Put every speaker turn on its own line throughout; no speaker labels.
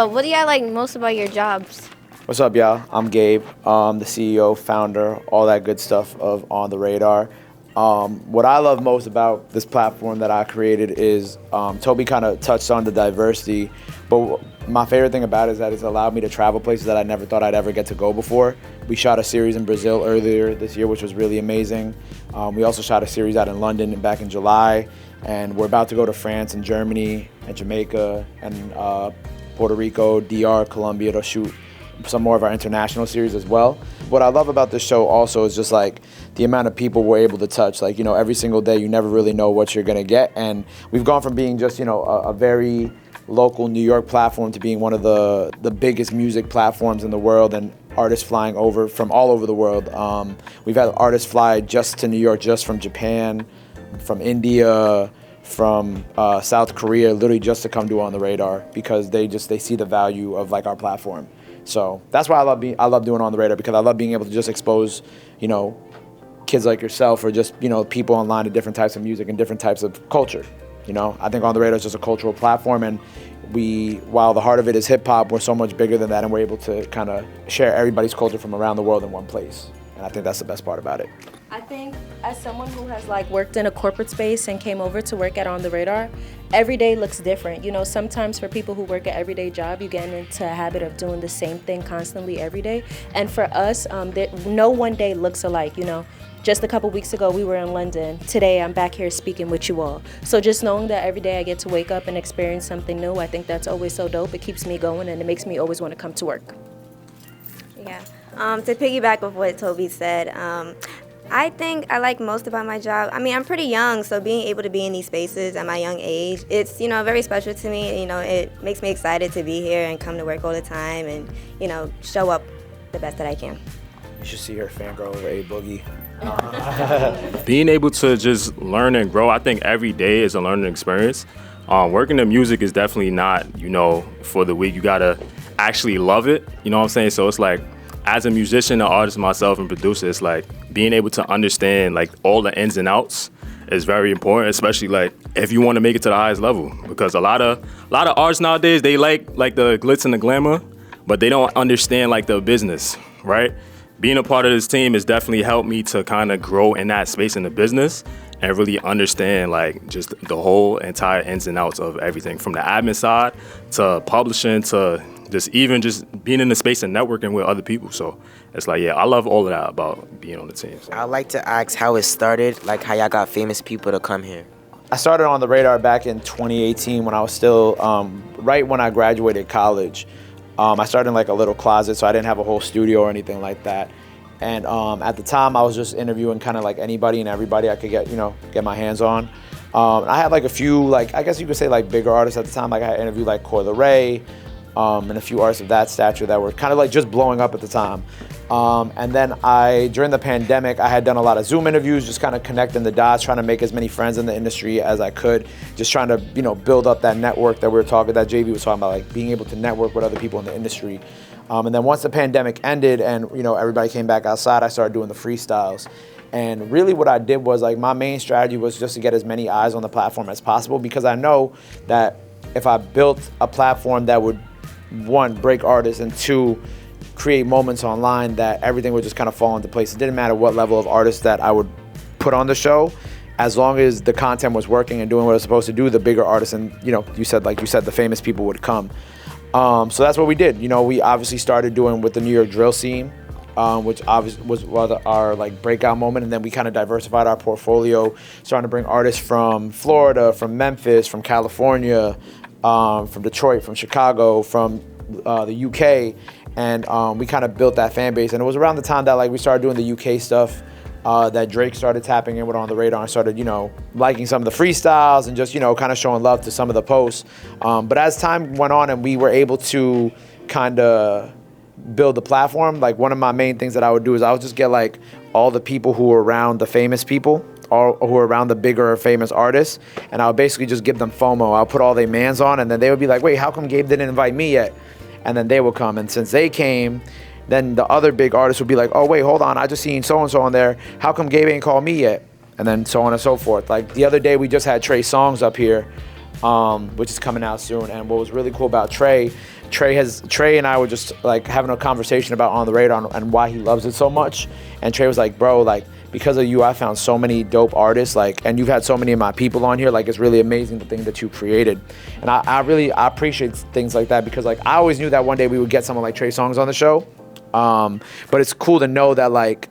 What do y'all like most about your jobs?
What's up, y'all? I'm Gabe. I'm the CEO, founder, all that good stuff of On the Radar. What I love most about this platform that I created is Toby kind of touched on the diversity, but my favorite thing about it is that it's allowed me to travel places that I never thought I'd ever get to go before. We shot a series in Brazil earlier this year, which was really amazing. We also shot a series out in London back in July, and we're about to go to France and Germany and Jamaica and Puerto Rico, DR, Colombia to shoot some more of our international series as well. What I love about this show also is just like the amount of people we're able to touch. Like, you know, every single day you never really know what you're gonna get. And we've gone from being just, you know, a very local New York platform to being one of the biggest music platforms in the world, and artists flying over from all over the world. We've had artists fly just to New York, just from Japan, from India, from South Korea, literally just to come do On the Radar, because they see the value of like our platform. So that's why I love doing On the Radar, because I love being able to just expose, you know, kids like yourself, or just, you know, people online to different types of music and different types of culture. You know, I think On the Radar is just a cultural platform, and while the heart of it is hip hop, we're so much bigger than that, and we're able to kind of share everybody's culture from around the world in one place. And I think that's the best part about it.
I think as someone who has like worked in a corporate space and came over to work at On the Radar, every day looks different. You know, sometimes for people who work an everyday job, you get into a habit of doing the same thing constantly every day. And for us, no one day looks alike, you know. Just a couple weeks ago, we were in London. Today, I'm back here speaking with you all. So just knowing that every day I get to wake up and experience something new, I think that's always so dope. It keeps me going, and it makes me always want to come to work.
Yeah. To piggyback with what Toby said, I think I like most about my job, I mean, I'm pretty young, so being able to be in these spaces at my young age, it's, you know, very special to me. You know, it makes me excited to be here and come to work all the time and, you know, show up the best that I can.
You should see her fangirl over A Boogie.
Being able to just learn and grow, I think every day is a learning experience. Working in music is definitely not, you know, for the weak. You gotta actually love it, you know what I'm saying? So it's like, as a musician, an artist myself, and producer, it's like being able to understand like all the ins and outs is very important, especially like if you want to make it to the highest level. Because a lot of artists nowadays, they like the glitz and the glamour, but they don't understand like the business, right? Being a part of this team has definitely helped me to kind of grow in that space in the business and really understand like just the whole entire ins and outs of everything, from the admin side to publishing to just being in the space and networking with other people. So it's like, yeah, I love all of that about being on the team. So.
I'd like to ask how it started, like how y'all got famous people to come here.
I started On the Radar back in 2018 when I was still, right when I graduated college. I started in like a little closet, so I didn't have a whole studio or anything like that. And at the time, I was just interviewing kind of like anybody and everybody I could get my hands on. I had like a few, like, I guess you could say like bigger artists at the time. Like I interviewed like Coi Leray, and a few artists of that stature that were kind of like just blowing up at the time. And then during the pandemic, I had done a lot of Zoom interviews, just kind of connecting the dots, trying to make as many friends in the industry as I could, just trying to, you know, build up that network that that JV was talking about, like being able to network with other people in the industry. And then once the pandemic ended and, you know, everybody came back outside, I started doing the freestyles. And really what I did was like my main strategy was just to get as many eyes on the platform as possible, because I know that if I built a platform that would, one, break artists, and two, create moments online, that everything would just kind of fall into place. It didn't matter what level of artist that I would put on the show, as long as the content was working and doing what it was supposed to do, the bigger artists and, you know, you said, the famous people would come. So that's what we did. You know, we obviously started doing with the New York drill scene, which obviously was our like breakout moment, and then we kind of diversified our portfolio, starting to bring artists from Florida, from Memphis, from California, from Detroit, from Chicago, from the UK, and we kind of built that fan base. And it was around the time that like we started doing the UK stuff, that Drake started tapping in with On the Radar and started, you know, liking some of the freestyles and just, you know, kind of showing love to some of the posts. But as time went on and we were able to kind of build the platform, like one of my main things that I would do is I would just get like all the people who were around the famous people, or who are around the bigger famous artists, and I would basically just give them FOMO. I'll put all their mans on, and then they would be like, wait, how come Gabe didn't invite me yet? And then they would come, and since they came, then the other big artists would be like, oh wait, hold on, I just seen so-and-so on there, how come Gabe ain't called me yet? And then so on and so forth. Like the other day we just had Trey Songz up here, which is coming out soon. And what was really cool about Trey and I were just like having a conversation about On the Radar and why he loves it so much. And Trey was like, bro, like, because of you, I found so many dope artists, like, and you've had so many of my people on here, like, it's really amazing the thing that you created. And I appreciate things like that, because like, I always knew that one day we would get someone like Trey Songz on the show. But it's cool to know that like,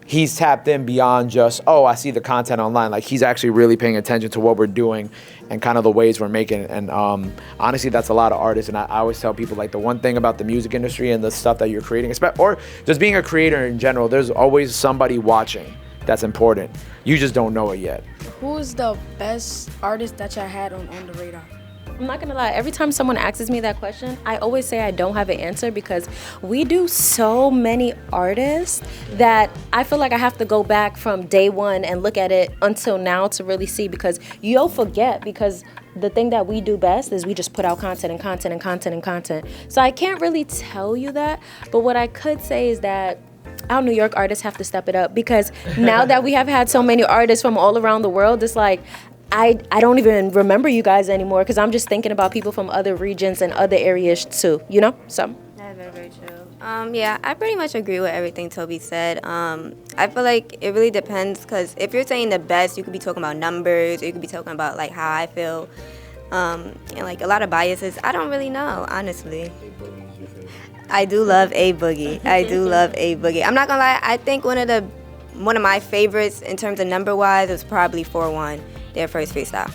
he's tapped in beyond just, oh, I see the content online. Like, he's actually really paying attention to what we're doing and kind of the ways we're making it. And honestly, that's a lot of artists. And I always tell people, like, the one thing about the music industry and the stuff that you're creating, or just being a creator in general, there's always somebody watching that's important. You just don't know it yet.
Who is the best artist that y'all had on the radar?
I'm not gonna lie, every time someone asks me that question, I always say I don't have an answer, because we do so many artists that I feel like I have to go back from day one and look at it until now to really see, because you'll forget, because the thing that we do best is we just put out content and content and content and content. So I can't really tell you that, but what I could say is that our New York artists have to step it up, because now that we have had so many artists from all around the world, it's like, I don't even remember you guys anymore, because I'm just thinking about people from other regions and other areas too, you know? So.
That's very, very true. Yeah, I pretty much agree with everything Toby said. I feel like it really depends, because if you're saying the best, you could be talking about numbers, or you could be talking about like how I feel, and like a lot of biases. I don't really know, honestly. I do love A Boogie. I do love A Boogie. I'm not gonna lie, I think one of my favorites in terms of number-wise was probably 4-1. Their first freestyle.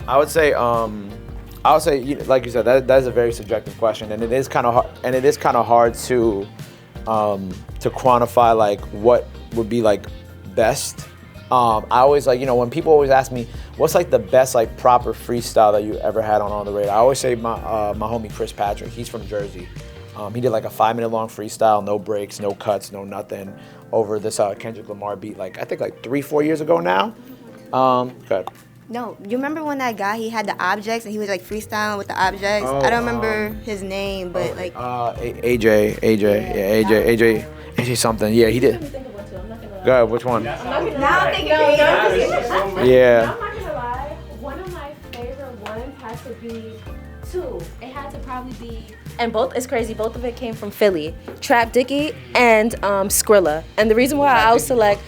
I would say, like you said, that is a very subjective question, and it is kind of hard. And it is kind of hard to quantify like what would be like best. I always like, when people always ask me what's like the best like proper freestyle that you ever had on the radar, I always say my homie Chris Patrick. He's from Jersey. He did like a 5-minute long freestyle, no breaks, no cuts, no nothing, over this Kendrick Lamar beat. Like I think like 3-4 years ago now. Good.
No, you remember when that guy, he had the objects and he was like freestyling with the objects? I don't remember his name, but like
AJ something. Yeah, he did. Go ahead, which one?
now I'm thinking.
Yeah.
I'm not gonna lie, one of my favorite ones has to be two. It had to probably be, and both, it's crazy, both of it came from Philly. Trap Dickie and Skrilla. And the reason why I was select,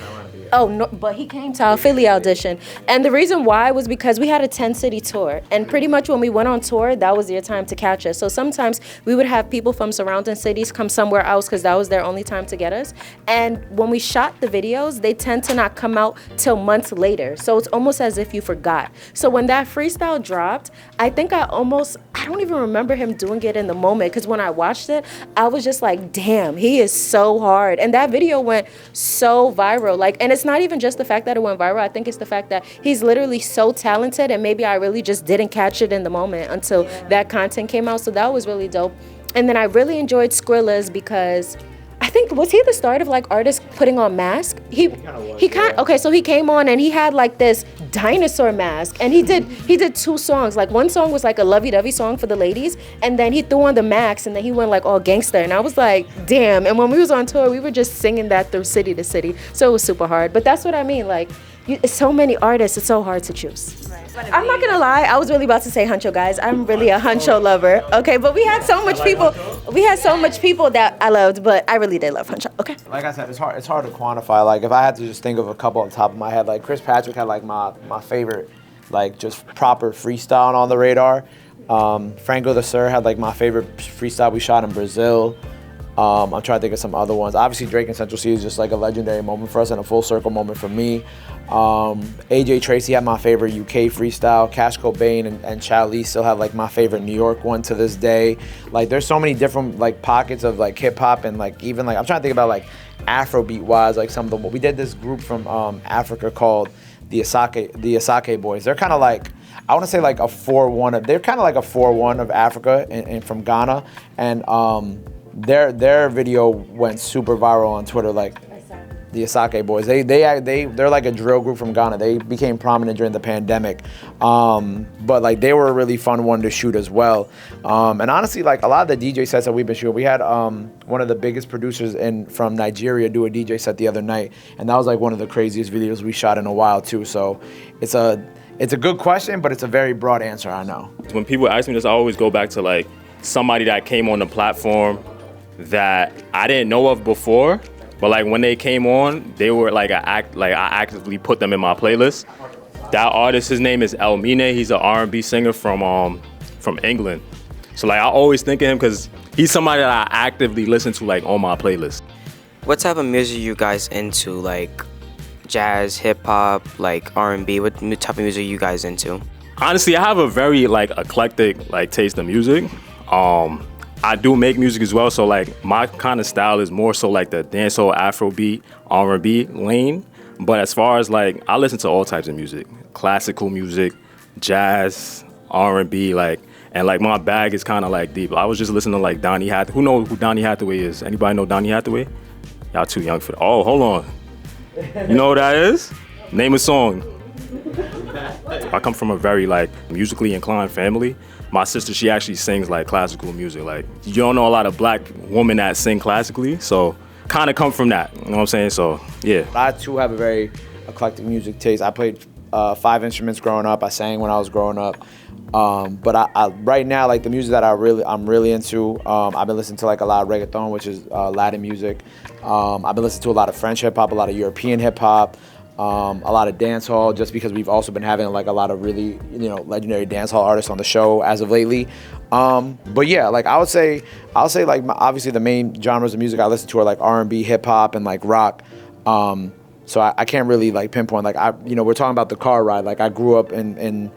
oh, no, but he came to our Philly audition. And the reason why was because we had a 10-city tour. And pretty much when we went on tour, that was their time to catch us. So sometimes we would have people from surrounding cities come somewhere else, because that was their only time to get us. And when we shot the videos, they tend to not come out till months later. So it's almost as if you forgot. So when that freestyle dropped, I think I don't even remember him doing it in the moment, because when I watched it, I was just like, damn, he is so hard. And that video went so viral. Like, and it's not even just the fact that it went viral. I think it's the fact that he's literally so talented, and maybe I really just didn't catch it in the moment until that content came out. So that was really dope. And then I really enjoyed Skrilla's, because I think, was he the start of like artists putting on masks? So he came on and he had like this dinosaur mask, and he did 2 songs. Like one song was like a lovey-dovey song for the ladies, and then he threw on the mask, and then he went like all gangster, and I was like, damn. And when we was on tour, we were just singing that through city to city, so it was super hard. But that's what I mean, like, so many artists, it's so hard to choose. Right. I'm not gonna lie, I was really about to say Huncho, guys. I'm really a Huncho lover, okay? But we had so much people. We had so much people that I loved, but I really did love Huncho, okay?
Like I said, it's hard to quantify. Like if I had to just think of a couple on top of my head, like Chris Patrick had like my favorite, like just proper freestyle on the radar. Franco the Sir had like my favorite freestyle we shot in Brazil. I'm trying to think of some other ones. Obviously, Drake and Central C is just like a legendary moment for us and a full circle moment for me. AJ Tracy had my favorite UK freestyle. Cash Cobain and Chalice still have like my favorite New York one to this day. Like there's so many different like pockets of like hip hop, and like even like I'm trying to think about like Afrobeat wise, like some of them. We did this group from Africa called the Asake Boys. They're kind of like, I want to say like a 4-1. They're kind of like a 4-1 of Africa and from Ghana, and their video went super viral on Twitter, like the Asake Boys. They're like a drill group from Ghana. They became prominent during the pandemic, but like they were a really fun one to shoot as well. And honestly, like a lot of the DJ sets that we've been shooting, we had one of the biggest producers from Nigeria do a DJ set the other night, and that was like one of the craziest videos we shot in a while too. So it's It's a good question, but it's a very broad answer, I know.
When people ask me this, I always go back to like somebody that came on the platform that I didn't know of before, but like when they came on, they were like I actively put them in my playlist. That artist, his name is El Mine. He's an R&B singer from England. So like I always think of him because he's somebody that I actively listen to like on my playlist.
What type of music you guys into? Like jazz, hip hop, like R&B? What type of music you guys into?
Honestly, I have a very like eclectic like taste of music. I do make music as well, so like my kind of style is more so like the dancehall, Afrobeat, R&B lane. But as far as like, I listen to all types of music, classical music, jazz, R&B, like, and like my bag is kind of like deep. I was just listening to like Donny Hathaway. Who knows who Donny Hathaway is? Anybody know Donny Hathaway? Y'all too young for that. Oh, hold on. You know what that is? Name a song. I come from a very like musically inclined family. My sister, she actually sings like classical music. Like you don't know a lot of black women that sing classically, so kind of come from that. You know what I'm saying? So yeah.
I too have a very eclectic music taste. I played 5 instruments growing up. I sang when I was growing up. But I right now, like the music that I'm really into, I've been listening to like a lot of reggaeton, which is Latin music. I've been listening to a lot of French hip hop, a lot of European hip hop. A lot of dance hall, just because we've also been having like a lot of really, legendary dance hall artists on the show as of lately. But yeah, like I'll say like obviously the main genres of music I listen to are like R&B, hip hop, and like rock. So I can't really like pinpoint, like we're talking about the car ride. Like I grew up in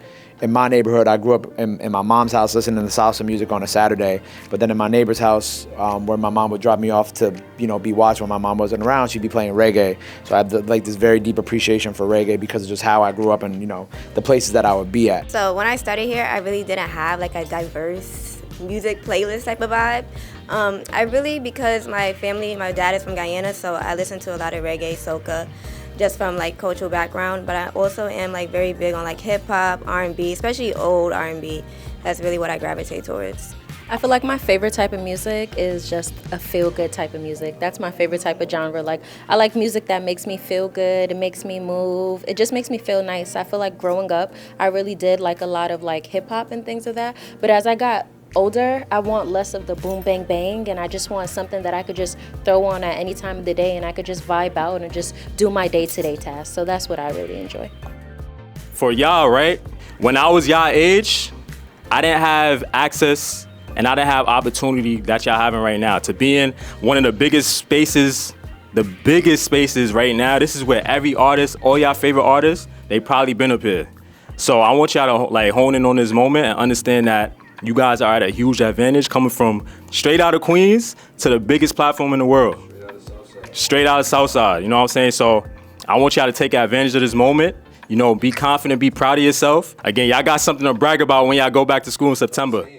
my neighborhood. I grew up in my mom's house listening to salsa music on a Saturday, but then in my neighbor's house, where my mom would drop me off to, be watched when my mom wasn't around, she'd be playing reggae. So I have like this very deep appreciation for reggae because of just how I grew up and, the places that I would be at.
So when I started here, I really didn't have like a diverse music playlist type of vibe. Because my family, my dad is from Guyana, so I listen to a lot of reggae, soca, just from like cultural background, but I also am like very big on like hip hop, R&B, especially old R&B. That's really what I gravitate towards.
I feel like my favorite type of music is just a feel-good type of music. That's my favorite type of genre. Like, I like music that makes me feel good, it makes me move, it just makes me feel nice. I feel like growing up, I really did like a lot of like hip hop and things of that, but as I got older, I want less of the boom bang bang, and I just want something that I could just throw on at any time of the day and I could just vibe out and just do my day-to-day tasks. So that's what I really enjoy.
For y'all, right? When I was y'all age, I didn't have access and I didn't have opportunity that y'all having right now to be in one of the biggest spaces right now. This is where every artist, all y'all favorite artists, they probably been up here. So I want y'all to like hone in on this moment and understand that you guys are at a huge advantage coming from straight out of Queens to the biggest platform in the world. Straight out of Southside, you know what I'm saying? So I want y'all to take advantage of this moment. Be confident, be proud of yourself. Again, y'all got something to brag about when y'all go back to school in September.